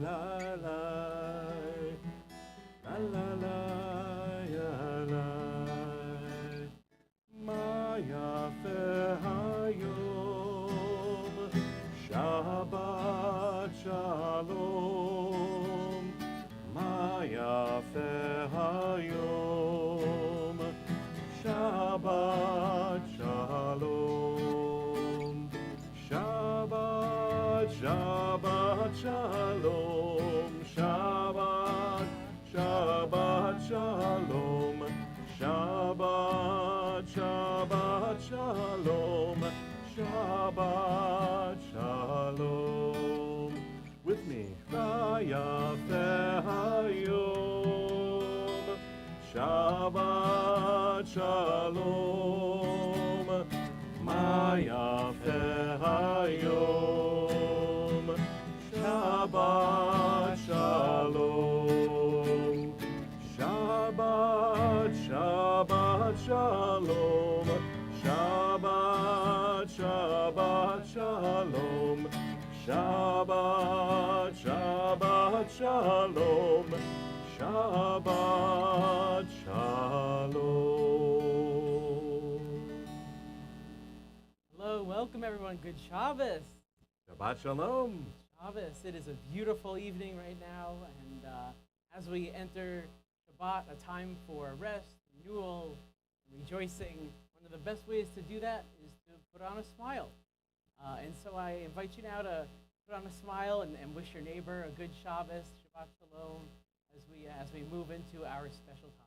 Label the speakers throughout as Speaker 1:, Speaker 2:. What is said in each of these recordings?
Speaker 1: la la la la la ya la Maya Hayom Shabbat Shalom Maya Hayom Shabbat Shalom Shabbat Shabbat Shalom Shabbat Shabbat Shalom Shabbat Shabbat Shalom Shabbat Shalom with me Hayom Shabbat Shalom Maya Hayom Shabbat Shalom Shabbat Shabbat Shalom Shabbat Shabbat Shalom Shabbat Shabbat Shalom Shabbat Shalom.
Speaker 2: Hello, welcome everyone. Good Shabbos.
Speaker 1: Shabbat Shalom.
Speaker 2: Shabbos. It is a beautiful evening right now, and as we enter Shabbat, a time for rest, renewal, and rejoicing, one of the best ways to do that is to put on a smile. And so I invite you now to put on a smile and wish your neighbor a good Shabbos, Shabbat Shalom, as we move into our special time.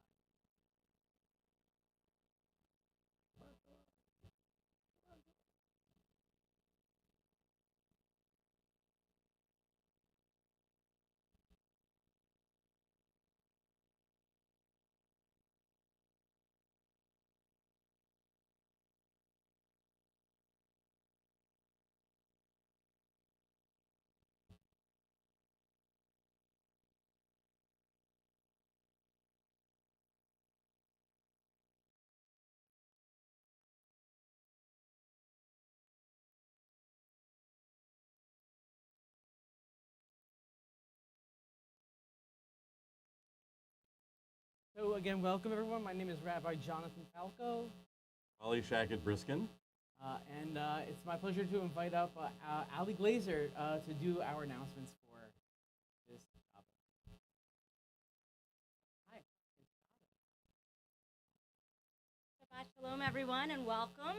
Speaker 2: So again, welcome everyone. My name is Rabbi Jonathan Falco,
Speaker 1: Ali Shackett Briskin.
Speaker 2: and it's my pleasure to invite up Ali Glazer to do our announcements for this topic. Hi.
Speaker 3: Shabbat Shalom, everyone, and welcome.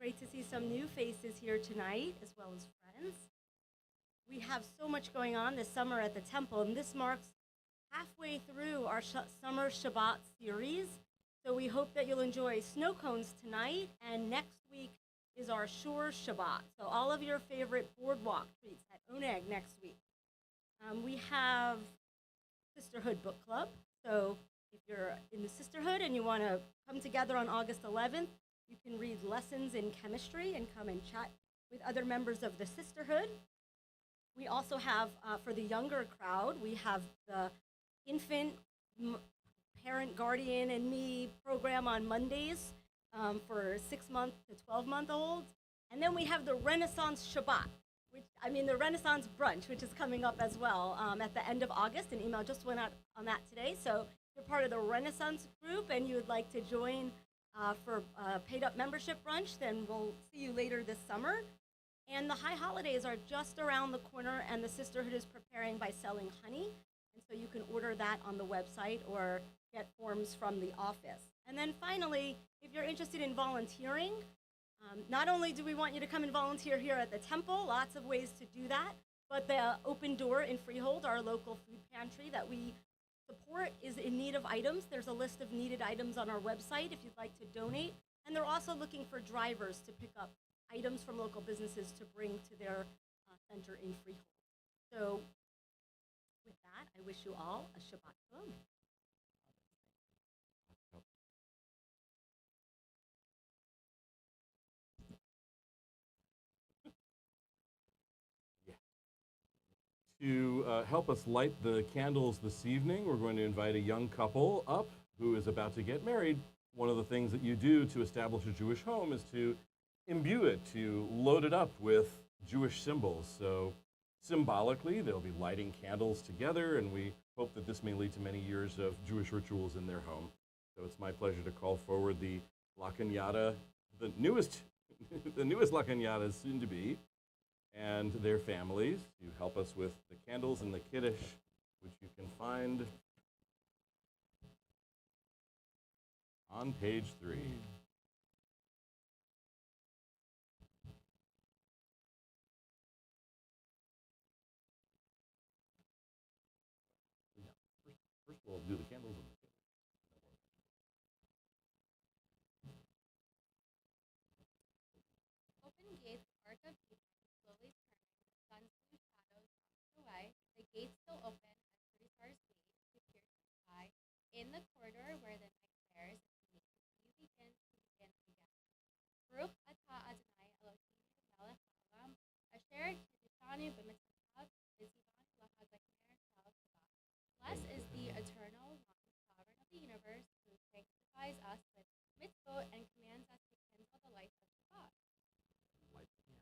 Speaker 3: Great to see some new faces here tonight, as well as friends. We have so much going on this summer at the temple, and this marks halfway through our summer Shabbat series. So we hope that you'll enjoy snow cones tonight, and next week is our Shore Shabbat. So all of your favorite boardwalk treats at Oneg next week. We have Sisterhood Book Club. So if you're in the Sisterhood and you want to come together on August 11th, you can read lessons in chemistry and come and chat with other members of the Sisterhood. We also have, for the younger crowd, we have the infant, parent, guardian, and me program on Mondays for 6-month to 12-month-olds. And then we have the Renaissance Shabbat, the Renaissance Brunch, which is coming up as well at the end of August. An email just went out on that today. So if you're part of the Renaissance group and you would like to join for paid-up membership brunch, then we'll see you later this summer. And the high holidays are just around the corner, and the Sisterhood is preparing by selling honey. And so you can order that on the website or get forms from the office. And then finally, if you're interested in volunteering, not only do we want you to come and volunteer here at the temple, lots of ways to do that, but the Open Door in Freehold, our local food pantry that we support, is in need of items. There's a list of needed items on our website if you'd like to donate. And they're also looking for drivers to pick up items from local businesses to bring to their center in Freehold. So with that, I wish you all a Shabbat Shalom.
Speaker 1: To help us light the candles this evening, we're going to invite a young couple up who is about to get married. One of the things that you do to establish a Jewish home is to imbue it, to load it up with Jewish symbols. So Symbolically, they'll be lighting candles together, and we hope that this may lead to many years of Jewish rituals in their home. So it's my pleasure to call forward the Lakanyada, the newest Lakanyadas soon to be, and their families to help us with the candles and the Kiddush, which you can find on page 3. First we'll do the candles and the Kiddush.
Speaker 4: Open gates, arc of evening, slowly turning, the sun's blue shadows washed away, the gates still open as 3 stars gaze to pierce the sky. In the corridor where the night glares, you begin again. Baruch atah Adonai Eloheinu melech haolam, asher kiddushanu b'mitzvotav, v'zivanu lahazakner shel Shabbat. Blessed is the eternal one, sovereign of the universe, who sanctifies us with mitzvot and commands us to kindle the light of Shabbat.
Speaker 1: Light the candle.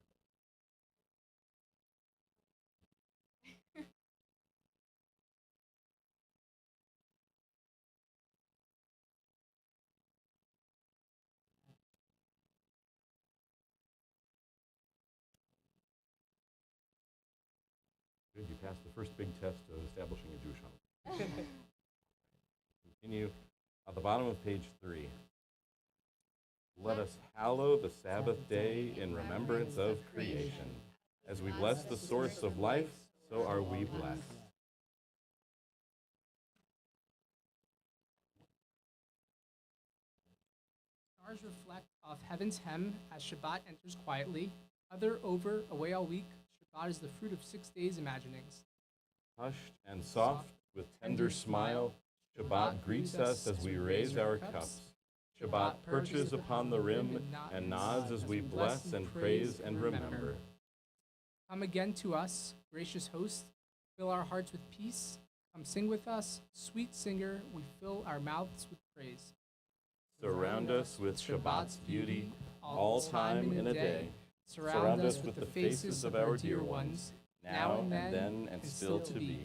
Speaker 1: Good, you passed the first big test of establishing a Jewish home. Continue at the bottom of page 3. Let us hallow the Sabbath day in remembrance of creation. As we bless the source of life, so are we blessed.
Speaker 5: Stars reflect off heaven's hem as Shabbat enters quietly. Other over, away all week, Shabbat is the fruit of 6 days' imaginings.
Speaker 1: Hushed and soft, with tender smile, Shabbat greets us as we raise our cups. Shabbat perches upon the rim and nods as we bless and praise and remember.
Speaker 5: Come again to us, gracious host, fill our hearts with peace. Come sing with us, sweet singer, we fill our mouths with praise.
Speaker 1: Surround us with Shabbat's beauty, all time in a day. Surround us with the faces of our dear ones, now and then and still to be.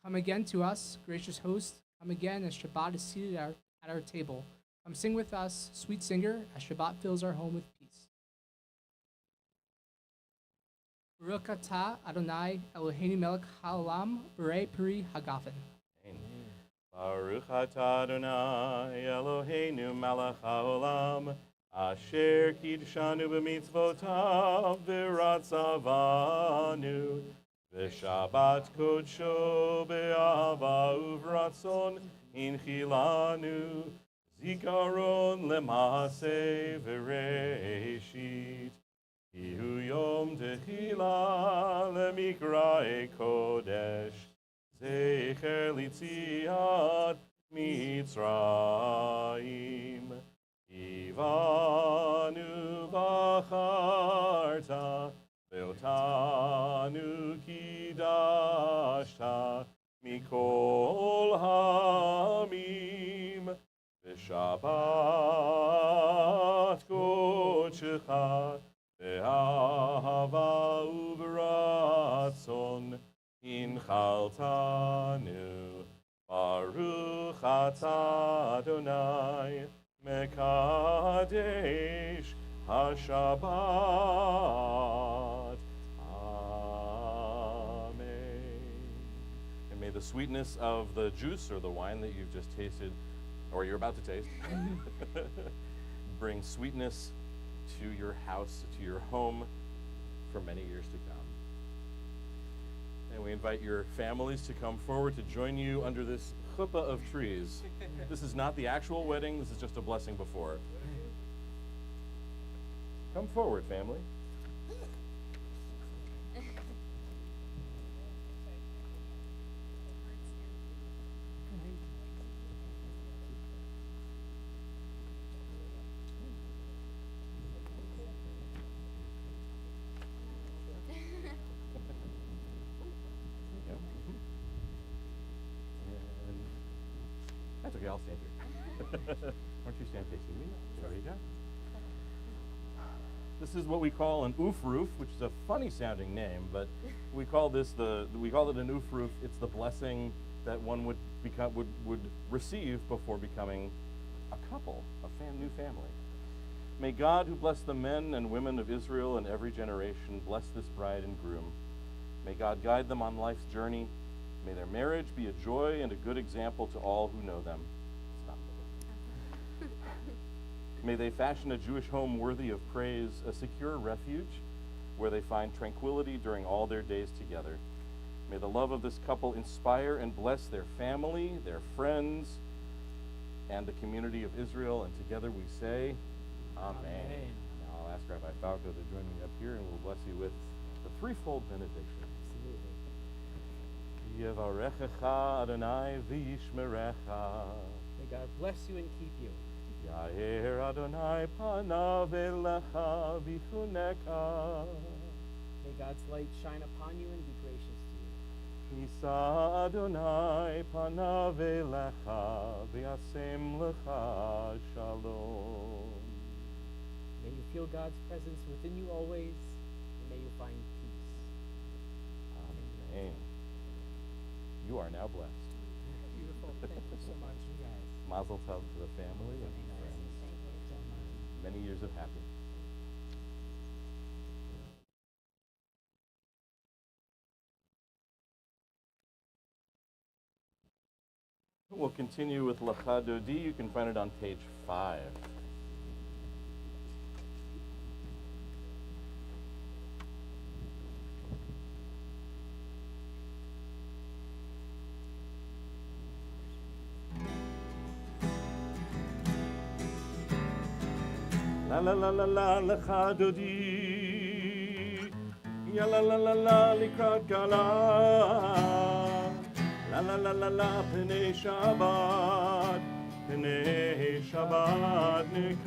Speaker 5: Come again to us, gracious host, come again as Shabbat is seated at our table. Come sing with us, sweet singer, as Shabbat fills our home with peace. Baruch atah Adonai Eloheinu melech haolam, b'rei peri hagafen.
Speaker 1: Baruch atah Adonai Eloheinu melech haolam, asher kiddushanu b'mitzvotav v'ratzavanu, v'shabbat kodsho be'ahava uvratzon inchilanu, zikaron lemase v'reishit, kihu yom techila lemikrae kodesh, zecher litziat Mitzrayim. Ivanu bacharta, veotanu kidashta, mikol hamim, v'shabbat kodshecha, ve'ahava uvratzon, inchaltanu. Baruch atah Adonai, Mekadesh HaShabbat. Amen. And may the sweetness of the juice or the wine that you've just tasted, or you're about to taste, bring sweetness to your house, to your home for many years to come. And we invite your families to come forward to join you under this chuppah of trees. This is not the actual wedding, this is just a blessing before. Come forward, family. That's okay, I'll stand here. Why don't you stand facing me? There you go. This is what we call an ufruf, which is a funny sounding name, but we call it an ufruf. It's the blessing that one would receive before becoming a couple, new family. May God, who blessed the men and women of Israel in every generation, bless this bride and groom. May God guide them on life's journey. May their marriage be a joy and a good example to all who know them. May they fashion a Jewish home worthy of praise, a secure refuge where they find tranquility during all their days together. May the love of this couple inspire and bless their family, their friends, and the community of Israel. And together we say, Amen.
Speaker 2: Amen.
Speaker 1: Now I'll ask Rabbi Falco to join me up here, and we'll bless you with the threefold benediction. Yevarechecha Adonai v'yishmerecha.
Speaker 2: May God bless you and keep you.
Speaker 1: Yair Adonai panav elecha v'chuneka.
Speaker 2: May God's light shine upon you and be gracious to you.
Speaker 1: Yisa Adonai panav elecha v'yasem lecha shalom.
Speaker 2: May you feel God's presence within you always, and may you find peace.
Speaker 1: Amen. You are now blessed.
Speaker 2: Beautiful. Thank you so much, you guys.
Speaker 1: Mazel tov to the family and friends. Many years of happiness. We'll continue with Lecha Dodi. You can find it on page 5. La la la la la Lecha Dodi. Ya la la la la Likrat Kala. La la la la la Pnei Shabbat. Pnei Shabbat Nikabela.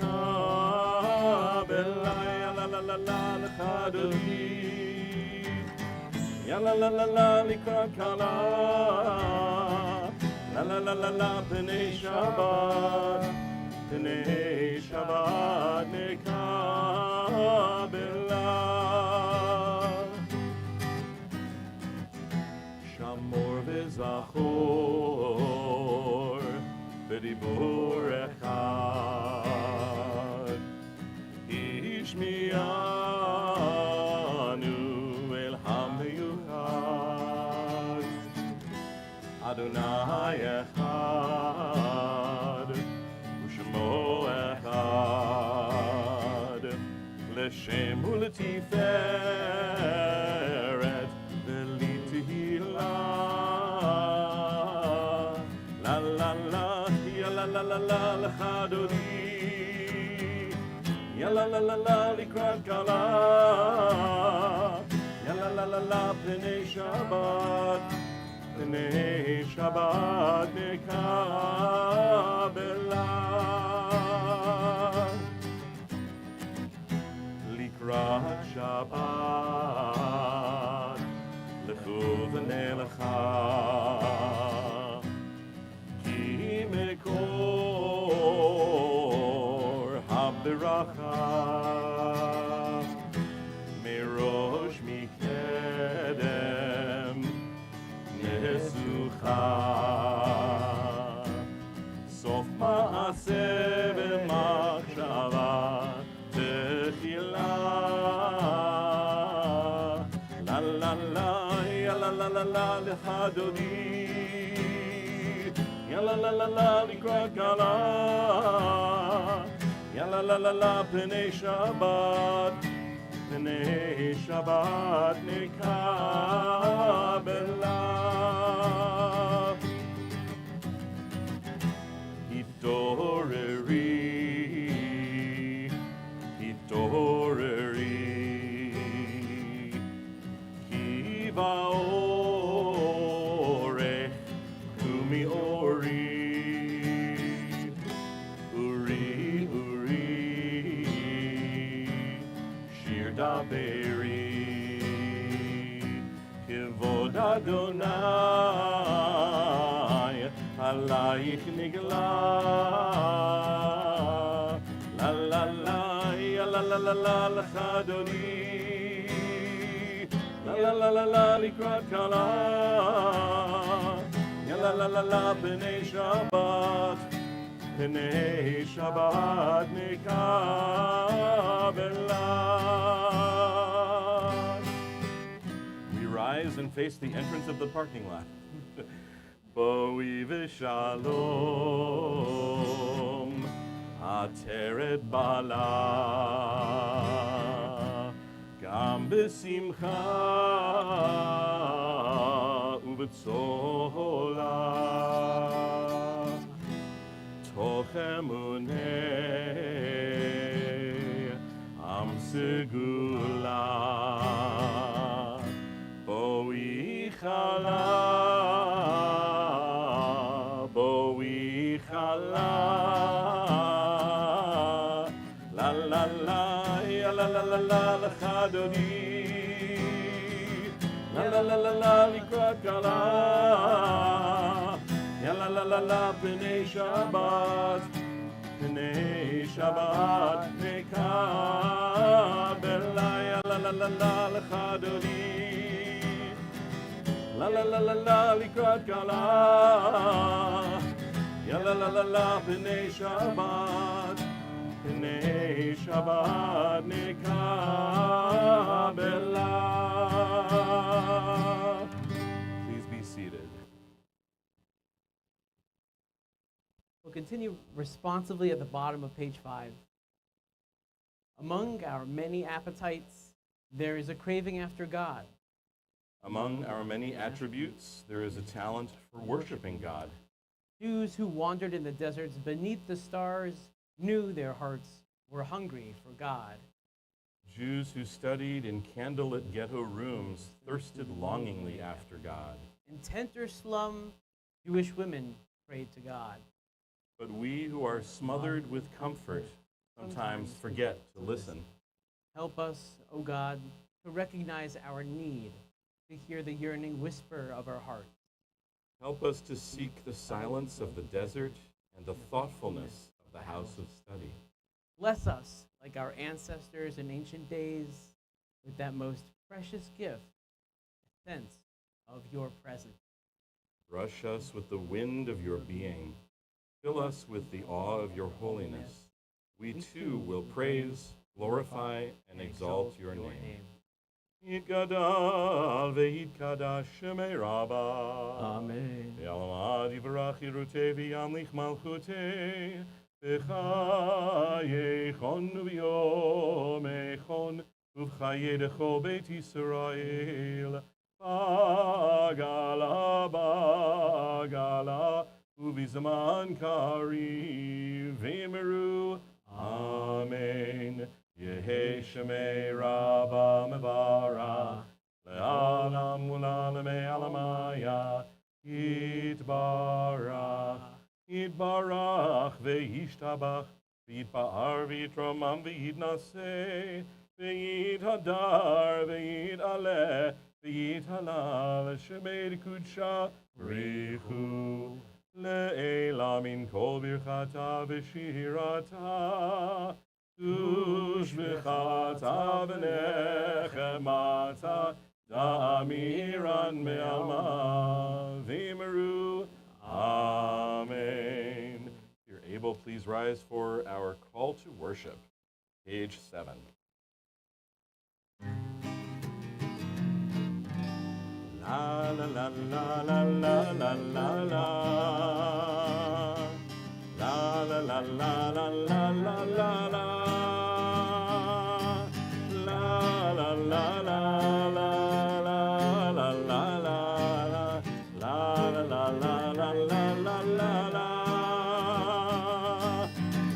Speaker 1: Ya la la la la Lecha Dodi. Ya la la la la Likrat Kala. La la la la la Pnei Shabbat. Pnei Shabbat Nikabela. Shamor v'zachor b'dibur echad. Ishmianu el hamiyuchad. Adonai echad. Echad l'shem u'letiferet v'litehila. La la la, ya la la la la Lecha Dodi. Ya la la la la Likrat Kala. Ya la la la la Pnei Shabbat. Pnei Shabbat Nikabela. Likrat Shabbat Lechu v'nei lecha. Ki mekor habiracha. Mirosh mikedem Nesucha. Sof ma'aseh b'machshava techila. La la la, ya la la la la Lecha Dodi. Ya la la la la Likrat Kala. Ya la la la la Pnei Shabbat. Pnei Shabbat Nikabela. Hitoreri, hitoreri, ki ba'orech u'mi'ori, uri, uri, shir daberi, kivod Adonai, alayich nigla. La la la, ya la la la la la lecha Adoni. La la la la la likrat kala. Ya la la la la b'nei Shabbat. B'nei Shabbat nekabelan. We rise and face the entrance of the parking lot. Boi v'shalom, ateret bala, gam b'simcha u'b'tzola, toch emunei am segula, boi chala. La la la, ya la la la la lecha Adoni. La la la la la likrat kala. Ya la la la la b'nei Shabbat. B'nei Shabbat nekabela. Ya la la la la lecha Adoni. La la la la la likrat kala. Ya la la la la b'nei Shabbat. B'nei Shabbat nekabela. Please be seated.
Speaker 2: We'll continue responsively at the bottom of page 5. Among our many appetites, there is a craving after God.
Speaker 1: Among our many attributes, there is a talent for worshiping God.
Speaker 2: Jews who wandered in the deserts beneath the stars knew their hearts were hungry for God.
Speaker 1: Jews who studied in candlelit ghetto rooms thirsted longingly after God.
Speaker 2: In tent or slum, Jewish women prayed to God.
Speaker 1: But we who are smothered with comfort sometimes forget to listen.
Speaker 2: Help us, O God, to recognize our need, to hear the yearning whisper of our hearts.
Speaker 1: Help us to seek the silence of the desert and the thoughtfulness of the house of study.
Speaker 2: Bless us, like our ancestors in ancient days, with that most precious gift, a sense of your presence.
Speaker 1: Brush us with the wind of your being. Fill us with the awe of your holiness. We too will praise, glorify, and exalt your name. Yitgadal ve'yitkadash shemei Rabbah.
Speaker 2: Amen.
Speaker 1: Ve'alamad yivarach yirutei v'yamlich malchutei. V'chayechon v'yomechon uv'chayedecho beit Yisrael. Bagala, bagala, uv'zaman kariv v'meru. Amen. Yehi Shemei Rabbah Mevarach Le'alam U'Lalam Me'alamaya Yitbarach Yitbarach Ve'yishtabach Ve'yitba'ar Ve'yitromam Ve'yitnaseh Ve'yithadar Ve'yit'aleh Ve'yithalal Shemei Kudsha Richu Le'elam in kol birchata v'shirata Tushbechata v'nechemata Damiran me'alma v'meru. Amen. If you're able, please rise for our call to worship. Page 7. La la la la la la la la la. La la la la la la la la la. La la la la la la la la la. La la la la la la la la la.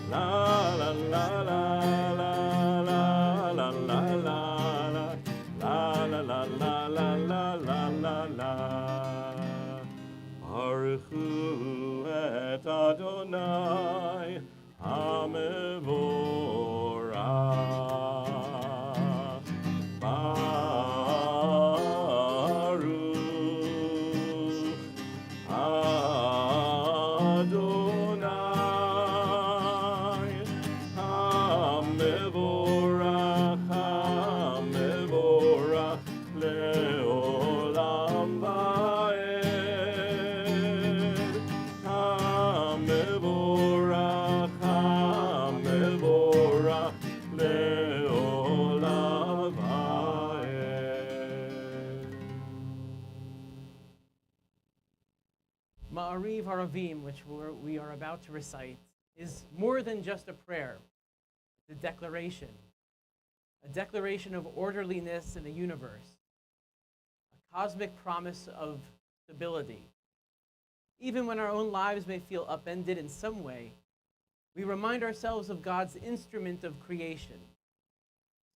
Speaker 1: La la la la la la la la la. La la la la la la la la la. Baruchu et Adonai HaMevorach. Baruch Adonai HaMevorach.
Speaker 2: Ma'ariv Haravim, which we are about to recite, is more than just a prayer. It's a declaration of orderliness in the universe, a cosmic promise of stability. Even when our own lives may feel upended in some way, we remind ourselves of God's instrument of creation,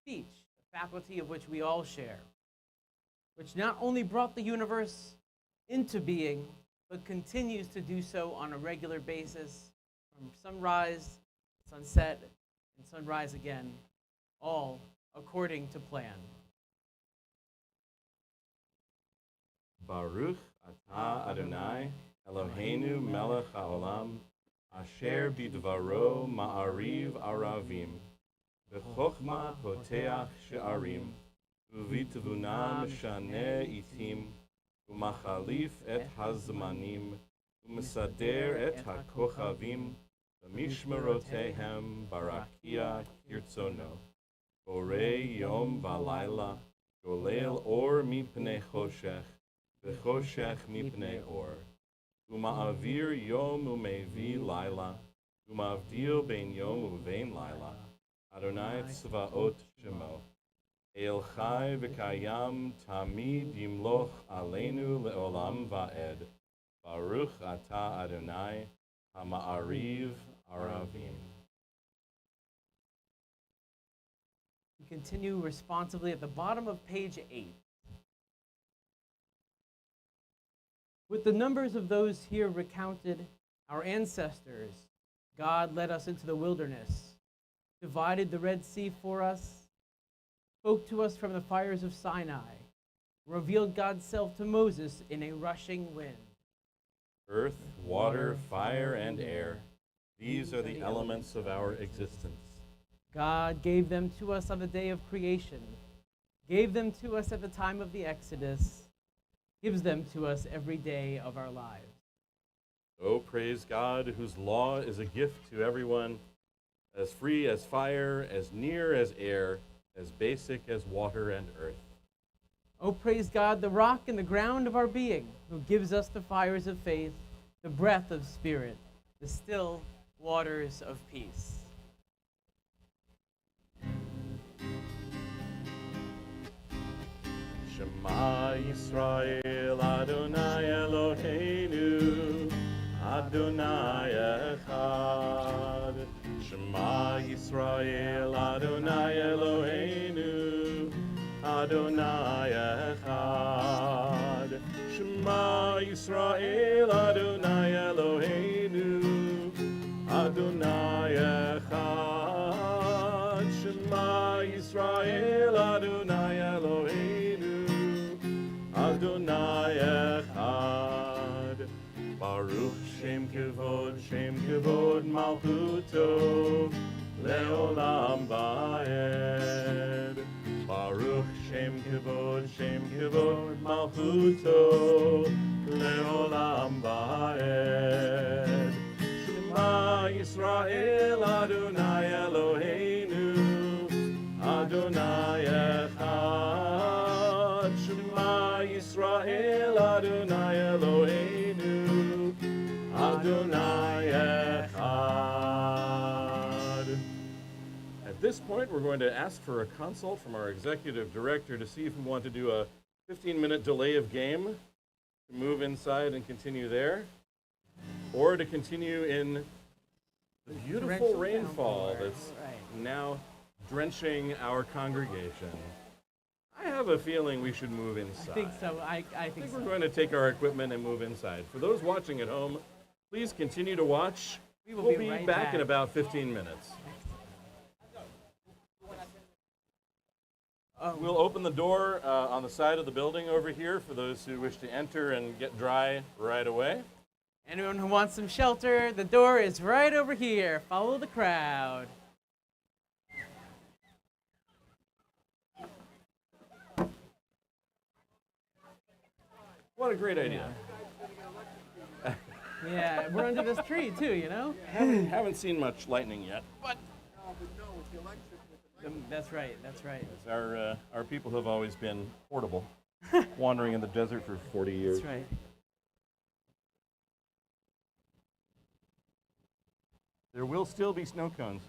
Speaker 2: speech, a faculty of which we all share, which not only brought the universe into being, but continues to do so on a regular basis, from sunrise, sunset, and sunrise again, all according to plan.
Speaker 1: Baruch atah Adonai, Eloheinu melech haolam, asher bidvaro ma'ariv aravim, b'chokhmah poteach she'arim, uvitvuna mishaneh itim, umachalif et hazmanim, umesader et hakochavim, b'mishmerotehem barakia kirtzono, borei yom v'layla, golel or mipnei choshech, v'choshech mipnei or. Uma'avir yom umevi laila, umavdil ben yom uvein laila, Adonai tzvaot shemo. El chai v'kayam tamid yimloch aleinu le'olam va'ed. Baruch atah Adonai hama'ariv aravim.
Speaker 2: We continue responsively at the bottom of page 8. With the numbers of those here recounted, our ancestors, God led us into the wilderness, divided the Red Sea for us, spoke to us from the fires of Sinai, revealed God's self to Moses in a rushing wind.
Speaker 1: Earth, water, fire, and air, these are the elements of our existence.
Speaker 2: God gave them to us on the day of creation, gave them to us at the time of the Exodus, gives them to us every day of our lives.
Speaker 1: Oh, praise God, whose law is a gift to everyone, as free as fire, as near as air, as basic as water and earth.
Speaker 2: Oh, praise God, the rock and the ground of our being, who gives us the fires of faith, the breath of spirit, the still waters of peace.
Speaker 1: Shema Yisrael, Adonai Eloheinu, Adonai Echad. Shema Yisrael, Adonai Eloheinu, Adonai Echad. Shema Yisrael, Adonai Eloheinu, Adonai Echad. Shema Yisrael, Adonai Eloheinu, Adonai Echad. Baruch Shem Kevod Malchuto, Leolam Ba'ed. Baruch Shem Kevod Malchuto, Leolam Ba'ed. Shema Yisrael, Adonai Eloheinu, Adonai Echad. Shema Yisrael, Adonai Eloheinu, Adonai Echad. At this point, we're going to ask for a consult from our executive director to see if we want to do a 15-minute delay of game, to move inside and continue there, or to continue in the beautiful
Speaker 2: Torrential
Speaker 1: rainfall
Speaker 2: downpour.
Speaker 1: that's
Speaker 2: Right.
Speaker 1: now drenching our congregation. I have a feeling we should move inside.
Speaker 2: I think so. I
Speaker 1: I
Speaker 2: think
Speaker 1: think
Speaker 2: so.
Speaker 1: we're going to take our equipment and move inside. For those watching at home, please continue to watch.
Speaker 2: We will
Speaker 1: We'll
Speaker 2: be
Speaker 1: be
Speaker 2: right
Speaker 1: back
Speaker 2: back.
Speaker 1: in about 15 minutes. We'll open the door on the side of the building over here for those who wish to enter and get dry right away.
Speaker 2: Anyone who wants some shelter, the door is right over here. Follow the crowd.
Speaker 1: What a great idea.
Speaker 2: Yeah, we're under this tree too, you know?
Speaker 1: Haven't seen much lightning yet, but
Speaker 2: That's right, that's right.
Speaker 1: our people have always been portable, wandering in the desert for 40 years.
Speaker 2: That's right.
Speaker 1: There will still be snow cones.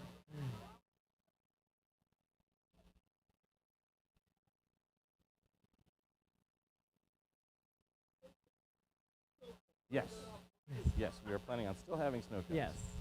Speaker 1: Yes. Yes, we are planning on still having snow cones.
Speaker 2: Yes.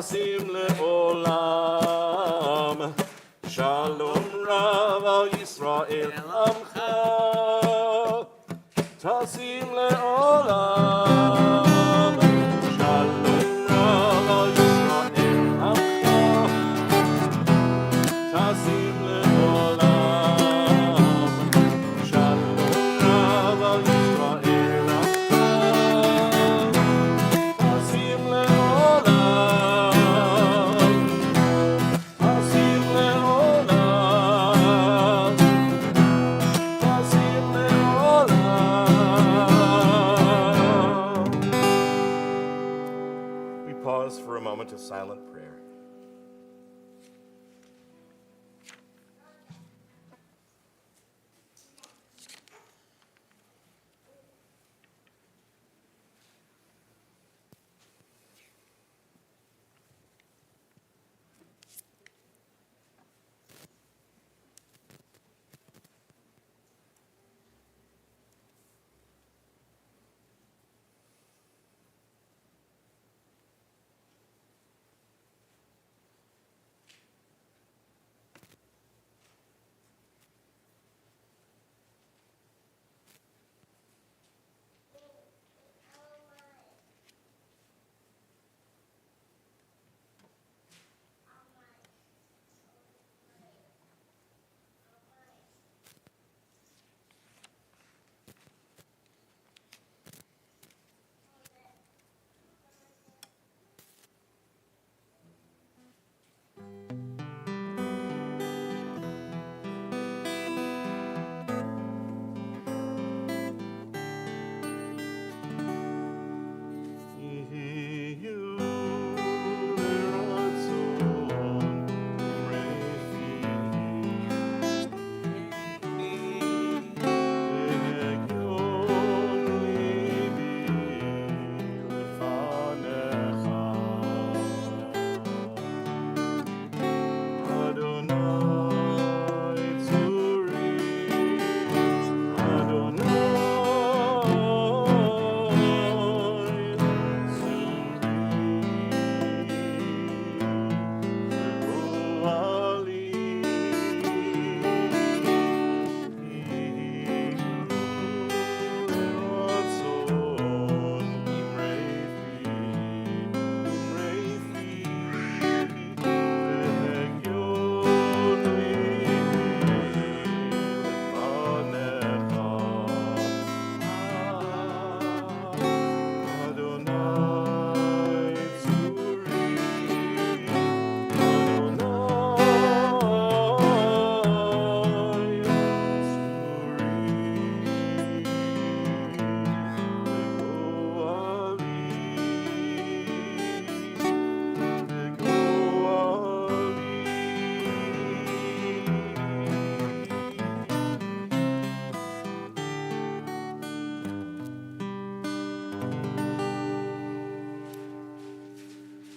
Speaker 1: טסים לעולם, שלום רב על ישראל עמך, טסים לעולם, שלום רב על ישראל עמך, טסים לעולם, שלום רב על ישראל עמך, טסים לעולם, טסים לעולם, טסים לעולם. We pause for a moment of silent prayer.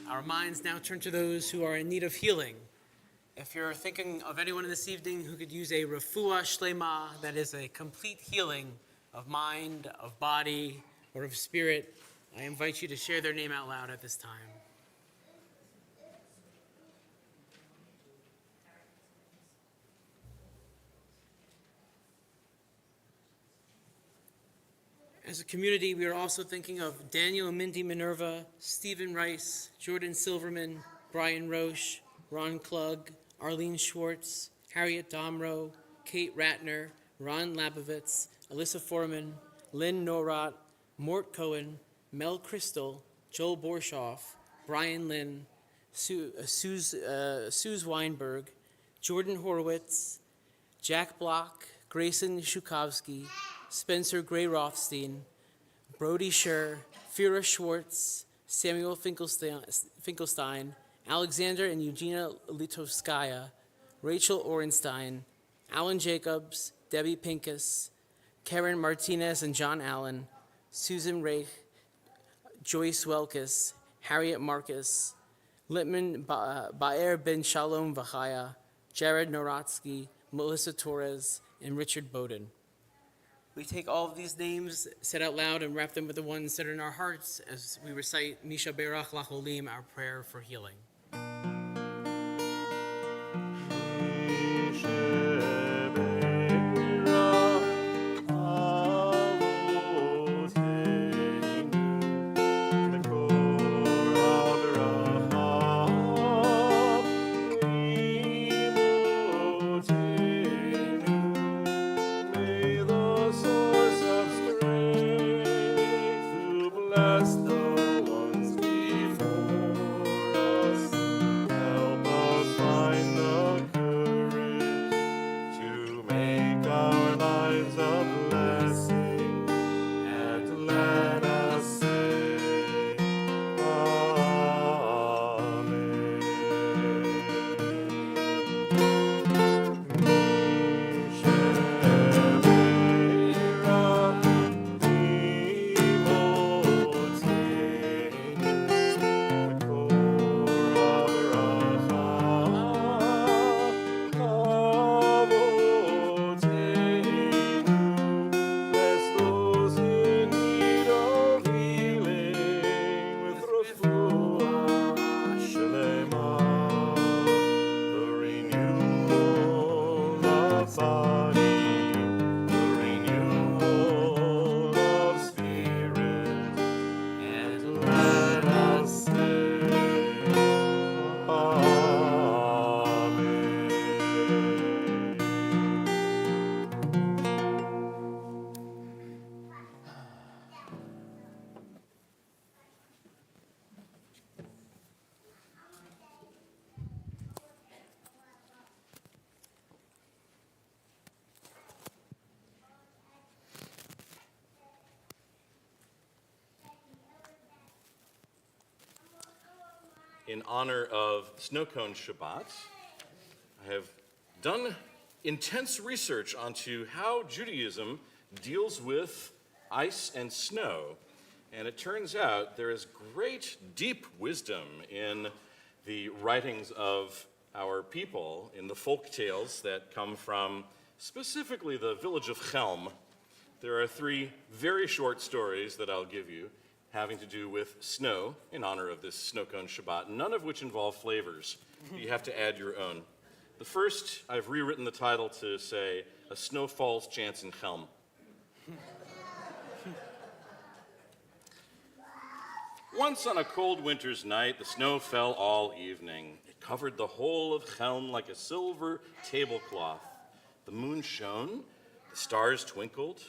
Speaker 2: Our minds now turn to those who are in need of healing. If you're thinking of anyone this evening who could use a refuah shlema, that is a complete healing of mind, of body, or of spirit, I invite you to share their name out loud at this time. As a community, we are also thinking of Daniel and Mindy Minerva, Stephen Rice, Jordan Silverman, Brian Roche, Ron Klug, Arlene Schwartz, Harriet Domro, Kate Ratner, Ron Labovitz, Alyssa Foreman, Lynn Norot, Mort Cohen, Mel Crystal, Joel Borshoff, Brian Lynn, Suze Weinberg, Jordan Horowitz, Jack Block, Grayson Shukovsky, Spencer Gray Rothstein, Brody Scher, Fira Schwartz, Samuel Finkelstein, Alexander and Eugenia Litovskaya, Rachel Orenstein, Alan Jacobs, Debbie Pincus, Karen Martinez and John Allen, Susan Reich, Joyce Welkes, Harriet Marcus, Litman Baer Ben Shalom Vachaya, Jared Noratsky, Melissa Torres, and Richard Bowden. we take all of these names, said out loud, and wrap them with the ones that are in our hearts as we recite Misha Berach Lacholim, our prayer for healing.
Speaker 1: In honor of Snow Cone Shabbat, I have done intense research onto how Judaism deals with ice and snow. And it turns out there is great, deep wisdom in the writings of our people, in the folk tales that come from specifically the village of Chelm. There are 3 very short stories that I'll give you having to do with snow in honor of this Snow Cone Shabbat, none of which involve flavors. You have to add your own. The first, I've rewritten the title to say, A Snowfall's Chance in Chelm. Once on a cold winter's night, the snow fell all evening. It covered the whole of Chelm like a silver tablecloth. The moon shone, the stars twinkled,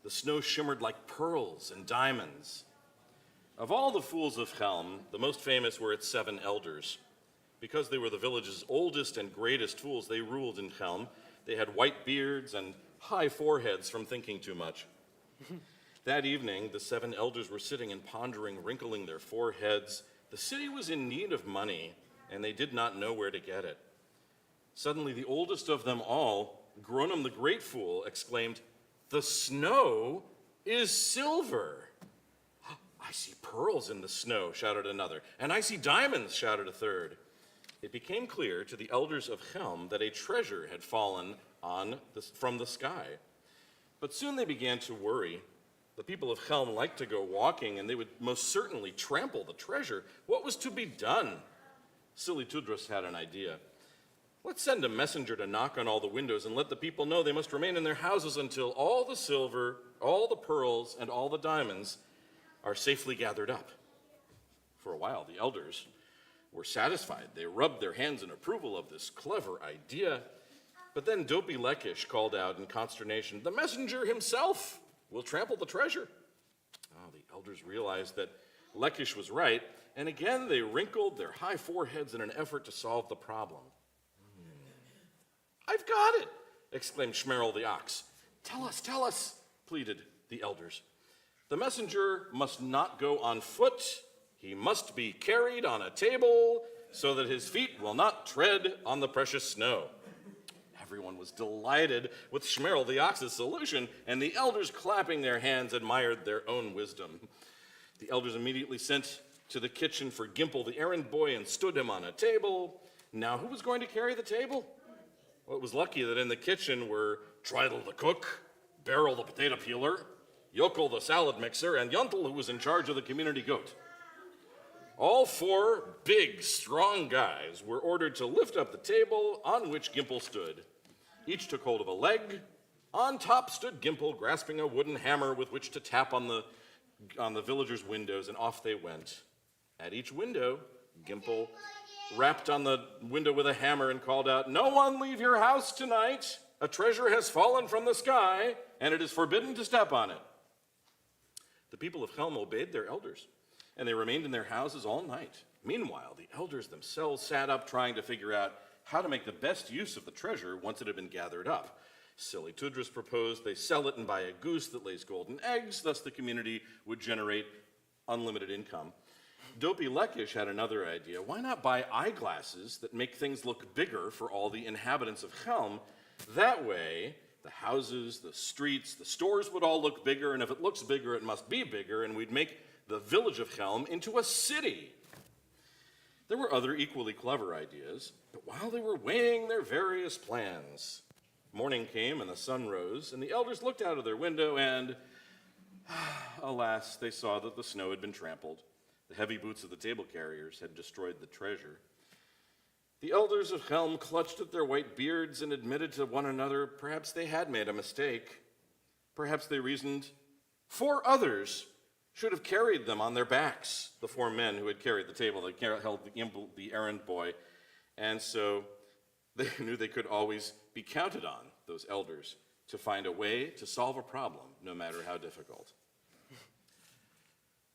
Speaker 1: the snow shimmered like pearls and diamonds. Of all the fools of Chelm, the most famous were its 7 elders. Because they were the village's oldest and greatest fools, they ruled in Chelm. They had white beards and high foreheads from thinking too much. That evening, the 7 elders were sitting and pondering, wrinkling their foreheads. The city was in need of money, and they did not know where to get it. Suddenly, the oldest of them all, Gronim the great fool, exclaimed, "The snow is silver." "I see pearls in the snow," shouted another. "And I see diamonds," shouted a third. It became clear to the elders of Chelm that a treasure had fallen from the sky. But soon they began to worry. The people of Chelm liked to go walking, and they would most certainly trample the treasure. What was to be done? Silly Tudros had an idea. "Let's send a messenger to knock on all the windows and let the people know they must remain in their houses until all the silver, all the pearls, and all the diamonds are safely gathered up." For a while, the elders were satisfied. They rubbed their hands in approval of this clever idea. But then Dopey Lekish called out in consternation, "The messenger himself will trample the treasure." The elders realized that Lekish was right, and again they wrinkled their high foreheads in an effort to solve the problem. "I've got it!" exclaimed Shmerel the ox. Tell us," pleaded the elders. "The messenger must not go on foot. He must be carried on a table so that his feet will not tread on the precious snow." Everyone was delighted with Shmerel the ox's solution, and the elders, clapping their hands, admired their own wisdom. The elders immediately sent to the kitchen for Gimple the errand boy and stood him on a table. Now, who was going to carry the table? Well, it was lucky that in the kitchen were Tridle the cook, Beryl the potato peeler, Yokel the salad mixer, and Yuntel, who was in charge of the community goat. All 4 big, strong guys were ordered to lift up the table on which Gimple stood. Each took hold of a leg. On top stood Gimple, grasping a wooden hammer with which to tap on the villagers' windows, and off they went. At each window, Gimple rapped on the window with a hammer and called out, "No one leave your house tonight. A treasure has fallen from the sky, and it is forbidden to step on it." The people of Helm obeyed their elders, and they remained in their houses all night. Meanwhile, the elders themselves sat up trying to figure out how to make the best use of the treasure once it had been gathered up. Silly Tudris proposed they sell it and buy a goose that lays golden eggs, thus the community would generate unlimited income. Dopey Lekish had another idea. Why not buy eyeglasses that make things look bigger for all the inhabitants of Helm? That way, the houses, the streets, the stores would all look bigger, and if it looks bigger, it must be bigger, and we'd make the village of Helm into a city. There were other equally clever ideas, but while they were weighing their various plans, morning came and the sun rose, and the elders looked out of their window and, alas, they saw that the snow had been trampled. The heavy boots of the table carriers had destroyed the treasure. The elders of Helm clutched at their white beards and admitted to one another perhaps they had made a mistake. Perhaps they reasoned 4 others should have carried them on their backs, the 4 men who had carried the table that held the errand boy. And so they knew they could always be counted on, those elders, to find a way to solve a problem, no matter how difficult.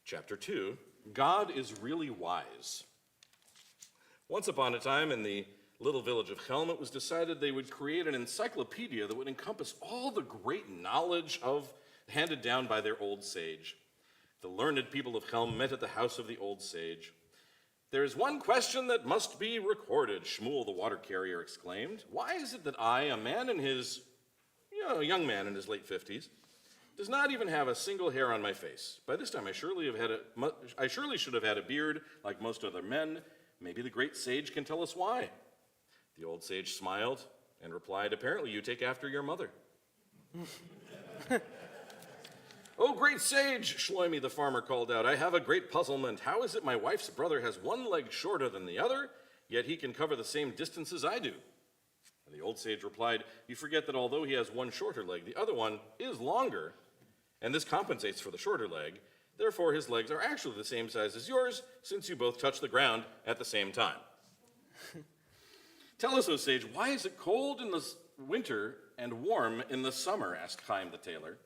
Speaker 1: Chapter 2, God is really wise. Once upon a time in the little village of Helm, it was decided they would create an encyclopedia that would encompass all the great knowledge handed down by their old sage. The learned people of Helm met at the house of the old sage. "There is one question that must be recorded," Shmuel the water carrier exclaimed. "Why is it that I, a young man in his late 50s, does not even have a single hair on my face? By this time I surely should have had a beard like most other men. Maybe the great sage can tell us why." The old sage smiled and replied, "Apparently you take after your mother." "Oh, great sage," Shloimi the farmer called out, "I have a great puzzlement. How is it my wife's brother has one leg shorter than the other, yet he can cover the same distance as I do?" And the old sage replied, "You forget that although he has one shorter leg, the other one is longer, and this compensates for the shorter leg. Therefore, his legs are actually the same size as yours, since you both touch the ground at the same time." "Tell us, O sage, why is it cold in the winter and warm in the summer?" asked Chaim the tailor.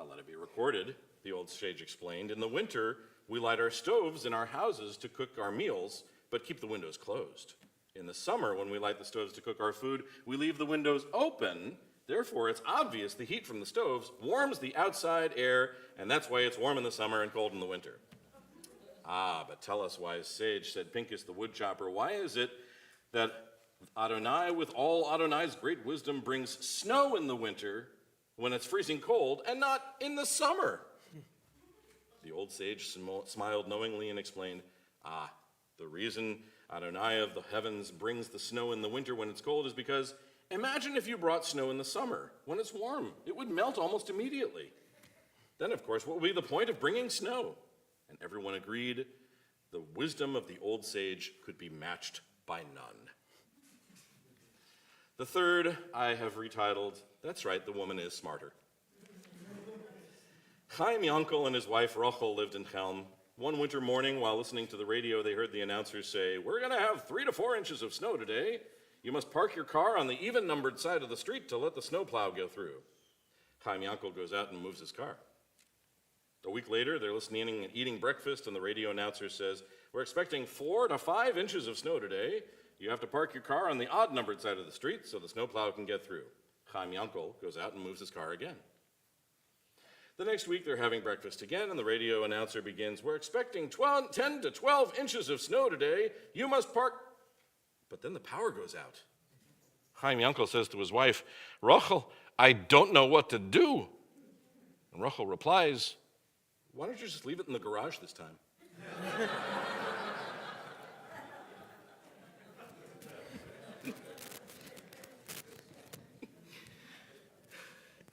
Speaker 1: "Let it be recorded," the old sage explained. "In the winter, we light our stoves in our houses to cook our meals, but keep the windows closed. In the summer, when we light the stoves to cook our food, we leave the windows open. Therefore, it's obvious the heat from the stoves warms the outside air, and that's why it's warm in the summer and cold in the winter." But tell us, wise sage," said Pincus the woodchopper, "why is it that Adonai, with all Adonai's great wisdom, brings snow in the winter when it's freezing cold and not in the summer?" The old sage smiled knowingly and explained, "The reason Adonai of the heavens brings the snow in the winter when it's cold is because imagine if you brought snow in the summer when it's warm. It would melt almost immediately. Then, of course, what would be the point of bringing snow?" And everyone agreed the wisdom of the old sage could be matched by none. The third I have retitled, "That's Right, the Woman is Smarter." Chaim Yankel and his wife Rachel lived in Helm. One winter morning, while listening to the radio, they heard the announcers say, "We're going to have 3 to 4 inches of snow today. You must park your car on the even-numbered side of the street to let the snowplow go through." Chaim Yankel goes out and moves his car. A week later, they're listening and eating breakfast, and the radio announcer says, "We're expecting 4 to 5 inches of snow today. You have to park your car on the odd-numbered side of the street so the snowplow can get through." Chaim Yankel goes out and moves his car again. The next week, they're having breakfast again, and the radio announcer begins, "We're expecting 10 to 12 inches of snow today. You must park..." But then the power goes out. Chaim Yankel says to his wife, "Rachel, I don't know what to do." And Rachel replies, "Why don't you just leave it in the garage this time?"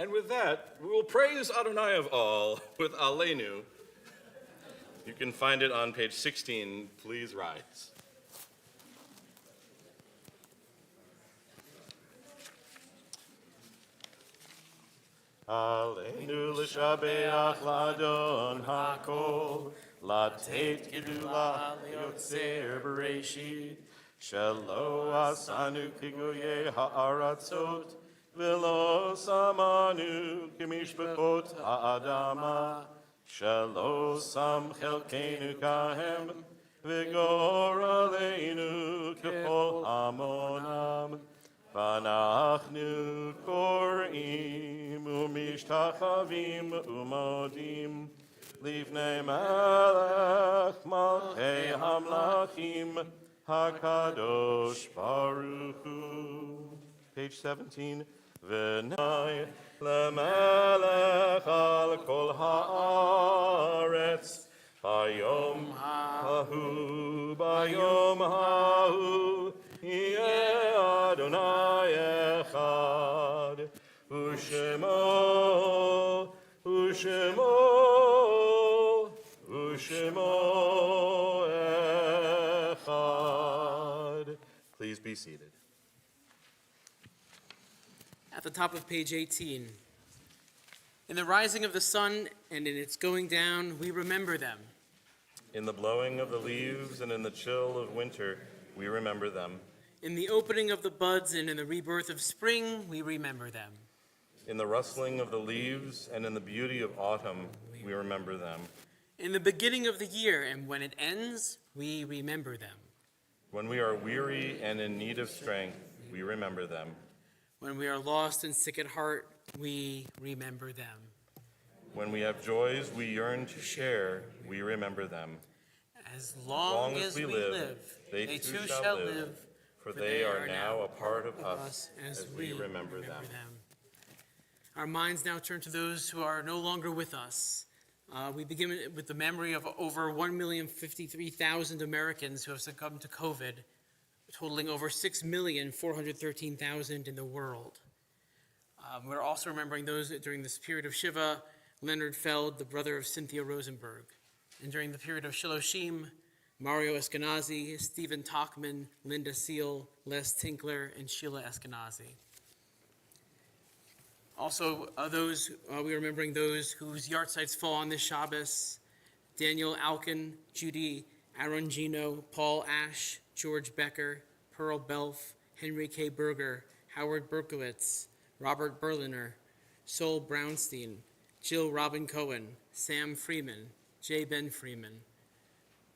Speaker 1: And with that, we will praise Adonai of all with Aleinu. You can find it on page 16. Please rise. Aleinu l'shabeach l'adon hakol, latet gedula liotzer bereshit, shelo asanu kigoye ha'aratzot, v'lo samanu kimishpachot ha'adama, shelo sam chelkenu kahem, v'gor aleinu kechol hamonam. Vanachnu korim umishtachavim umodim livnei melech malchei hamlachim hakadosh baruch hu. Page 17. V'nai lemelech al kol haaretz bayom hahu Yeh Adonai echad, u'shemo echad. Please be seated.
Speaker 2: At the top of page 18. In the rising of the sun and in its going down, we remember them.
Speaker 1: In the blowing of the leaves and in the chill of winter, we remember them.
Speaker 2: In the opening of the buds and in the rebirth of spring, we remember them.
Speaker 1: In the rustling of the leaves and in the beauty of autumn, we remember them.
Speaker 2: In the beginning of the year and when it ends, we remember them.
Speaker 1: When we are weary and in need of strength, we remember them.
Speaker 2: When we are lost and sick at heart, we remember them.
Speaker 1: When we have joys we yearn to share, we remember them.
Speaker 2: As long as we live, they too shall live,
Speaker 1: for they are now a part of us as we remember them.
Speaker 2: Our minds now turn to those who are no longer with us. We begin with the memory of over 1,053,000 Americans who have succumbed to COVID, totaling over 6,413,000 in the world. We're also remembering those during this period of Shiva, Leonard Feld, the brother of Cynthia Rosenberg. And during the period of Shiloshim, Mario Eskenazi, Stephen Talkman, Linda Seal, Les Tinkler, and Sheila Eskenazi. Also, we're remembering those whose yahrzeits fall on this Shabbos: Daniel Alkin, Judy Arongino, Paul Ash, George Becker, Pearl Belf, Henry K. Berger, Howard Berkowitz, Robert Berliner, Sol Brownstein, Jill Robin Cohen, Sam Freeman, J. Ben Freeman,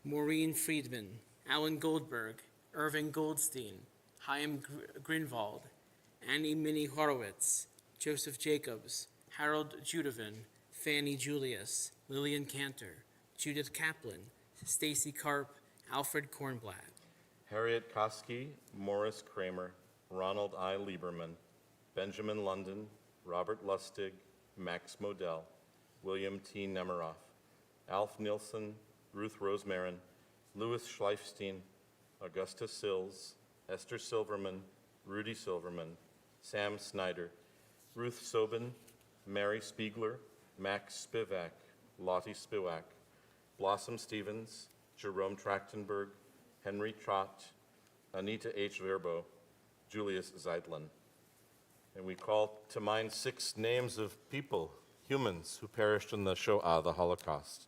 Speaker 2: Maureen Friedman, Alan Goldberg, Irving Goldstein, Chaim Grinwald, Annie Minnie Horowitz, Joseph Jacobs, Harold Judovin, Fanny Julius, Lillian Cantor, Judith Kaplan, Stacy Karp, Alfred Kornblatt,
Speaker 1: Harriet Koski, Morris Kramer, Ronald I. Lieberman, Benjamin London, Robert Lustig, Max Modell, William T. Nemiroff, Alf Nilsson, Ruth Rosemarin, Louis Schleifstein, Augusta Sills, Esther Silverman, Rudy Silverman, Sam Snyder, Ruth Sobin, Mary Spiegler, Max Spivak, Lottie Spivak, Blossom Stevens, Jerome Trachtenberg, Henry Trott, Anita H. Verbo, Julius Zeidlin. And we call to mind 6 names of people, humans, who perished in the Shoah, the Holocaust.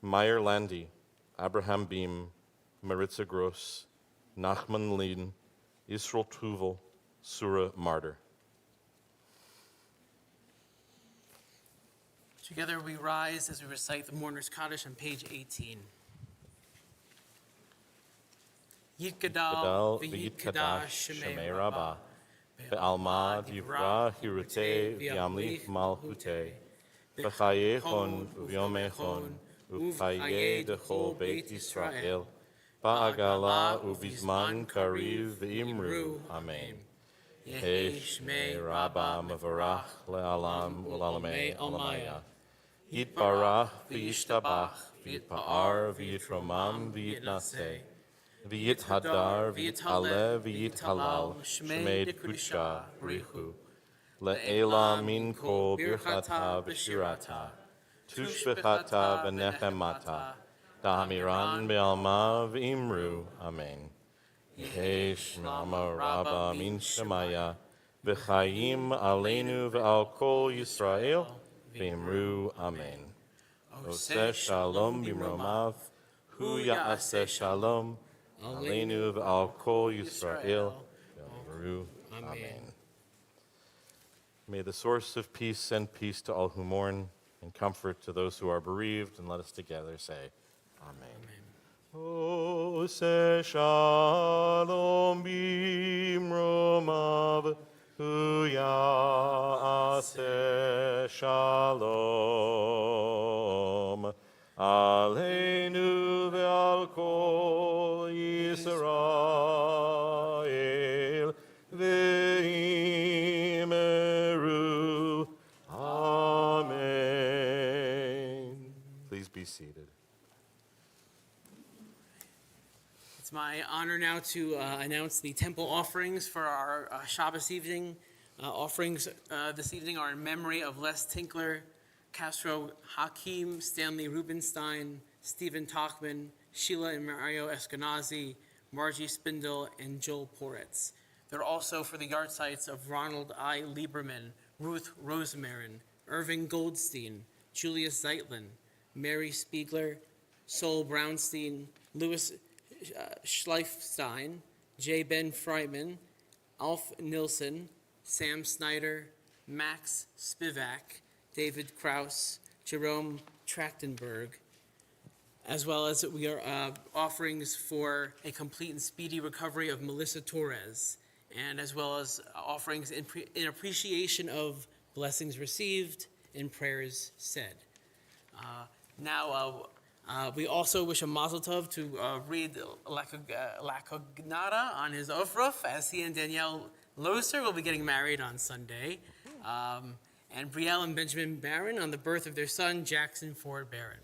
Speaker 1: Meyer Landy, Abraham Beam, Maritza Gross, Nachman Lien, Yisrael Tuvel, Surah Martyr.
Speaker 2: Together we rise as we recite the Mourner's Kaddish on page 18. Yitgadal v'yitkadash shemei rabbah, ve'alma divra hirutei v'yamlich malchutei, v'chayechon u'vyomechon u'chayei dechol Beit Yisrael, ba'agala u'bizman kariv v'imru. Amen. Yehi shmei rabbah mevarach le'alam u'lalamei almaya. Yitbarach v'yishtabach v'yitpa'ar v'yitromam v'yitnaseh. V'yithadar, v'yithale, v'yithalal, shmei dekudisha, brichu.
Speaker 1: Le'ela min kol birchata v'shirata, tushbechata v'nechemata, da'amiran be'alma v'imru. Amen. Yesh mama rabba min shemaya, v'chayim aleinu v'al kol Yisrael, v'imru. Amen. Oseh shalom bimromav, hu ya'aseh shalom, aleinu v'al kol Yisrael, v'imru. Amen. May the source of peace send peace to all who mourn and comfort to those who are bereaved, and let us together say, Amen. Oseh shalom bimromav, hu ya'aseh shalom, aleinu ve'al kol Yisrael, ve'imru. Amen. Please be seated.
Speaker 2: It's my honor now to announce the temple offerings for our Shabbos evening. Offerings this evening are in memory of Les Tinkler, Castro Hakim, Stanley Rubenstein, Stephen Talkman, Sheila and Mario Eskenazi, Margie Spindle, and Joel Poretz. They're also for the yard sites of Ronald I. Lieberman, Ruth Rosemarin, Irving Goldstein, Julius Zeitlin, Mary Spiegler, Sol Brownstein, Louis Schleifstein, J. Ben Freiman, Alf Nilsson, Sam Snyder, Max Spivak, David Kraus, Jerome Trachtenberg, as well as we are offerings for a complete and speedy recovery of Melissa Torres, and as well as offerings in appreciation of blessings received and prayers said. We also wish a mazel tov to Reed Lacognata on his ofruf, as he and Danielle Loser will be getting married on Sunday, and Brielle and Benjamin Barron on the birth of their son, Jackson Ford Barron.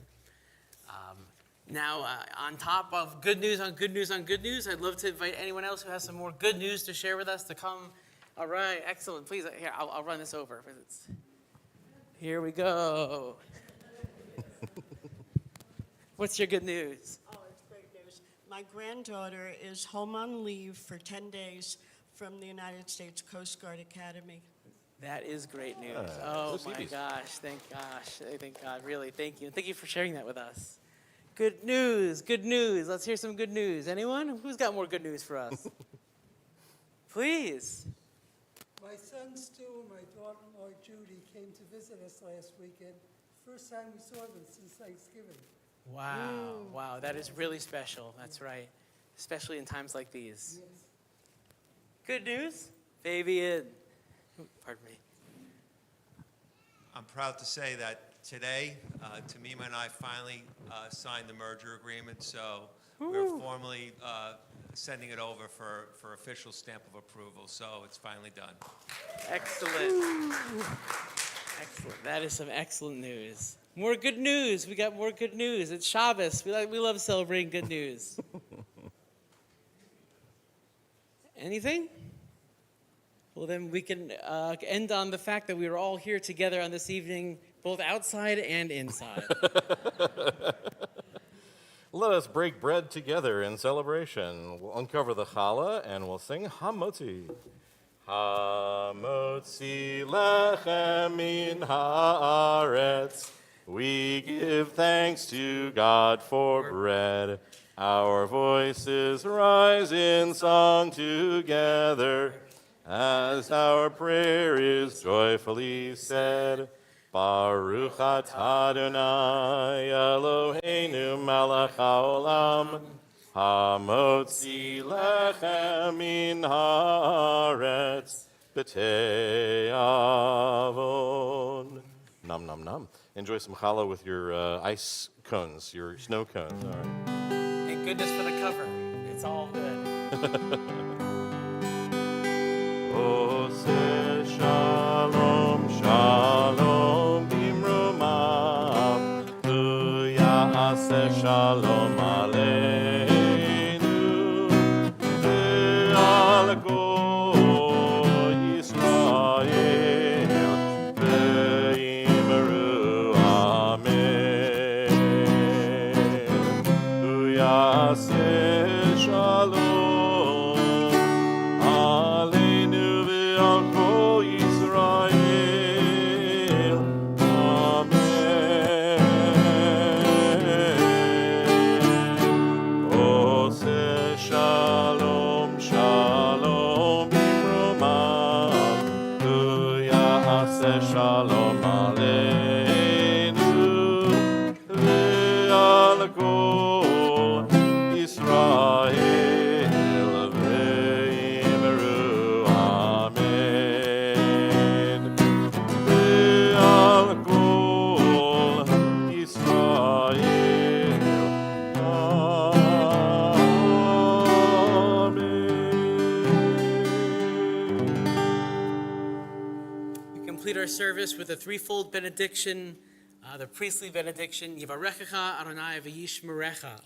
Speaker 2: On top of good news on good news on good news, I'd love to invite anyone else who has some more good news to share with us to come. All right, excellent. Please, here, I'll run this over. Here we go. What's your good news?
Speaker 6: Oh, it's great news. My granddaughter is home on leave for 10 days from the United States Coast Guard Academy.
Speaker 2: That is great news. Oh my gosh, thank God, really, thank you. Thank you for sharing that with us. Good news. Let's hear some good news. Anyone? Who's got more good news for us? Please.
Speaker 7: My son Stu and my daughter-in-law Judy came to visit us last weekend. First time we saw them since Thanksgiving.
Speaker 2: Wow, that is really special. That's right, especially in times like these.
Speaker 7: Yes.
Speaker 2: Good news, Fabian. Pardon me.
Speaker 8: I'm proud to say that today, Tamima and I finally signed the merger agreement, so we're formally sending it over for official stamp of approval, so it's finally done.
Speaker 2: Excellent. Excellent. That is some excellent news. More good news. We got more good news. It's Shabbos. We love celebrating good news. Anything? Well, then we can end on the fact that we are all here together on this evening, both outside and inside.
Speaker 1: Let us break bread together in celebration. We'll uncover the challah and we'll sing Hamotzi. Hamotzi lechem min haaretz. We give thanks to God for bread. Our voices rise in song together as our prayer is joyfully said. Baruch atah Adonai Eloheinu melech haolam, hamotzi lechem min haaretz b'tei avon. Nom nom nom. Enjoy some challah with your ice cones, your snow cones. All right.
Speaker 2: Thank goodness for the cover. It's all good.
Speaker 1: Oseh shalom shalom bimromav, hu ya'aseh shalom aleinu ve'al kol Yisrael. יעשה שלום עלינו ועל כל ישראל ואמרו אמן. ועל כל ישראל
Speaker 2: We complete our service with a threefold benediction, the priestly benediction. Yivarechecha Adonai v'yishmerecha.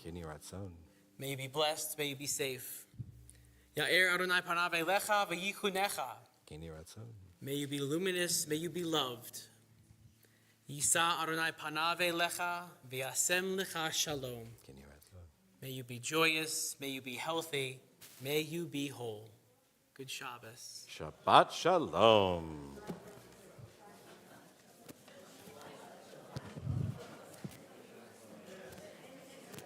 Speaker 2: May you be blessed, may you be safe. Ya'er Adonai panav elecha v'yichunecha. May you be luminous, may you be loved. Yisa Adonai panav elecha v'yasem lecha shalom. May you be joyous, may you be healthy, may you be whole. Good Shabbos.
Speaker 1: Shabbat Shalom.